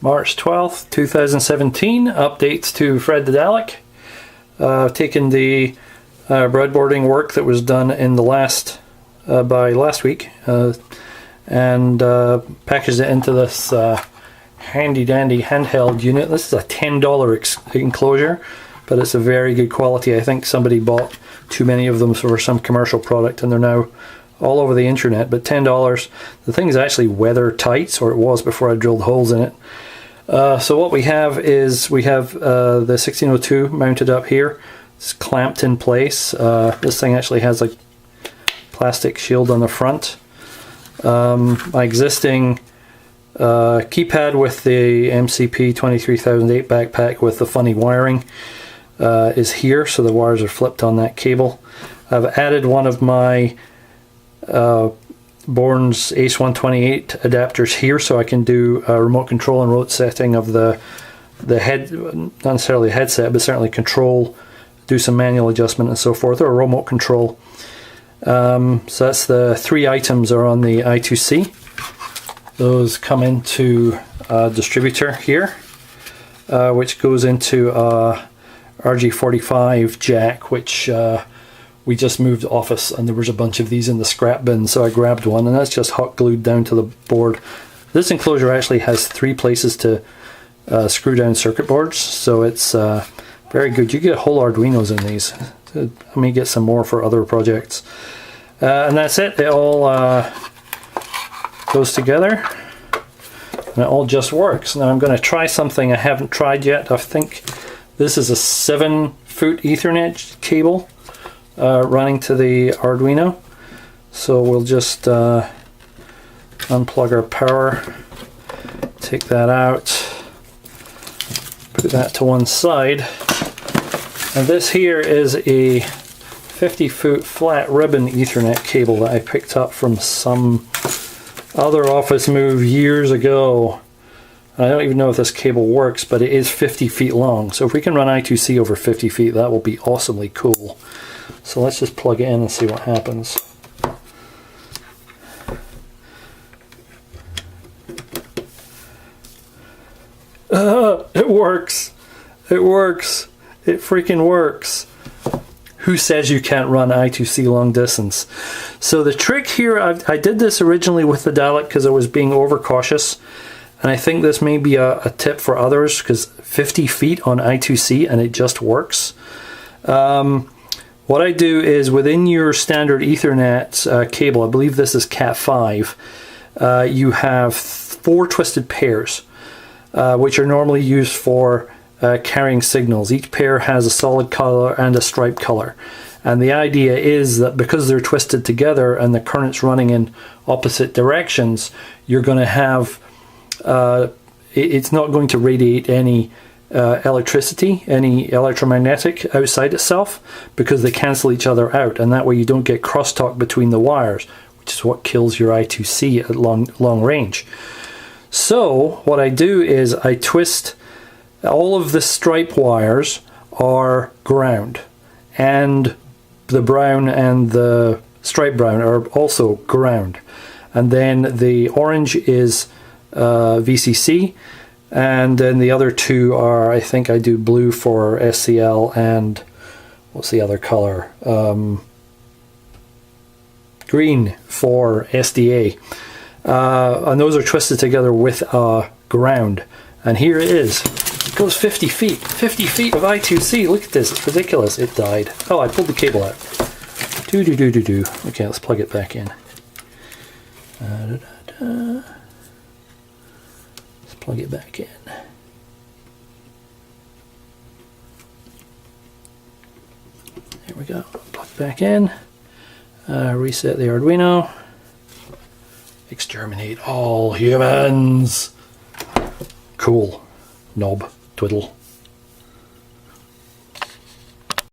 March 12th, 2017, updates to Fred the Dalek. I've taken the breadboarding work that was done in the last week and packaged it into this handy dandy handheld unit. This is a $10 enclosure, but it's a very good quality. I think somebody bought too many of them for some commercial product and they're now all over the internet, but $10. The thing's actually weather tight, or it was before I drilled holes in it. So what we have is the 1602 mounted up here. It's clamped in place. This thing actually has a plastic shield on the front. My existing keypad with the MCP 23008 backpack with the funny wiring is here, so the wires are flipped on that cable. I've added one of my Bourne's Ace 128 adapters here, so I can do a remote control and rote setting of the head, not necessarily a headset, but certainly control, do some manual adjustment and so forth, or a remote control. So that's the 3 items are on the I2C. Those come into a distributor here, which goes into a RG45 jack, which we just moved office and there was a bunch of these in the scrap bin, so I grabbed one, and that's just hot glued down to the board. This enclosure actually has 3 places to screw down circuit boards, so it's very good. You get whole Arduinos in these. I may get some more for other projects. And that's it. It all goes together and it all just works. Now I'm going to try something I haven't tried yet. I think this is a 7-foot Ethernet cable running to the Arduino. So we'll just unplug our power, take that out, put that to one side. And this here is a 50-foot flat ribbon Ethernet cable that I picked up from some other office move years ago. I don't even know if this cable works, but it is 50 feet long. So if we can run I2C over 50 feet, that will be awesomely cool. So let's just plug it in and see what happens. It works. It works. It freaking works. Who says you can't run I2C long distance? So the trick here, I did this originally with the Dalek because I was being overcautious, and I think this may be a tip for others, because 50 feet on I2C and it just works. What I do is within your standard Ethernet cable, I believe this is Cat5, you have 4 twisted pairs, which are normally used for carrying signals. Each pair has a solid color and a striped color, and the idea is that because they're twisted together and the current's running in opposite directions, you're going to have it's not going to radiate any electricity, any electromagnetic outside itself, because they cancel each other out, and that way you don't get crosstalk between the wires, which is what kills your I2C at long range. So what I do is I twist. All of the stripe wires are ground, and the brown and the stripe brown are also ground, and then the orange is VCC, and then the other 2 are, I think I do blue for SCL, and what's the other color? Green for SDA, and those are twisted together with ground, and here it is. It goes 50 feet. 50 feet of I2C. Look at this. It's ridiculous. It died. Oh, I pulled the cable out. Okay, let's plug it back in. Let's plug it back in. There we go. Plug back in. Reset the Arduino. Exterminate all humans. Cool. Knob. Twiddle.